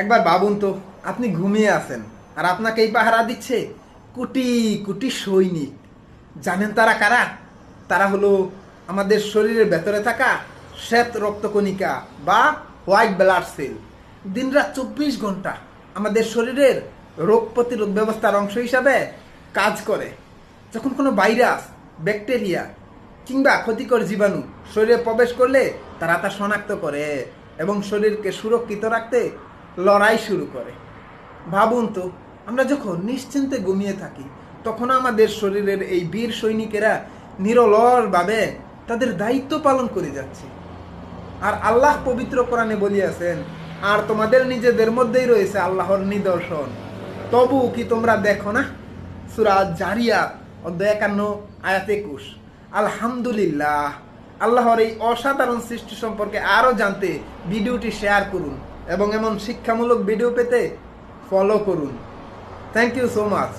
একবার ভাবুন তো, আপনি ঘুমিয়ে আছেন আর আপনাকে এই পাহারা দিচ্ছে কোটি কোটি সৈনিক। জানেন তারা কারা? তারা হলো আমাদের শরীরের ভেতরে থাকা শ্বেত রক্তকণিকা বা হোয়াইট ব্লাড সেল। দিনরাত 24 ঘন্টা আমাদের শরীরের রোগ প্রতিরোধ ব্যবস্থার অংশ হিসাবে কাজ করে। যখন কোনো ভাইরাস, ব্যাকটেরিয়া কিংবা ক্ষতিকর জীবাণু শরীরে প্রবেশ করলে তারা তা শনাক্ত করে এবং শরীরকে সুরক্ষিত রাখতে লড়াই শুরু করে। ভাবুন তো, আমরা যখন নিশ্চিন্তে ঘুমিয়ে থাকি তখন আমাদের শরীরের এই বীর সৈনিকেরা নিরলসভাবে তাদের দায়িত্ব পালন করে যাচ্ছে। আর আল্লাহ পবিত্র কোরআনে বলিয়াছেন, আর তোমাদের নিজেদের মধ্যেই রয়েছে আল্লাহর নিদর্শন, তবু কি তোমরা দেখো না? সূরা জারিয়াত অধ্যায় 51 আয়াত 21। আলহামদুলিল্লাহ। আল্লাহর এই অসাধারণ সৃষ্টি সম্পর্কে আরও জানতে ভিডিওটি শেয়ার করুন এবং এমন শিক্ষামূলক ভিডিও পেতে ফলো করুন। Thank you so much.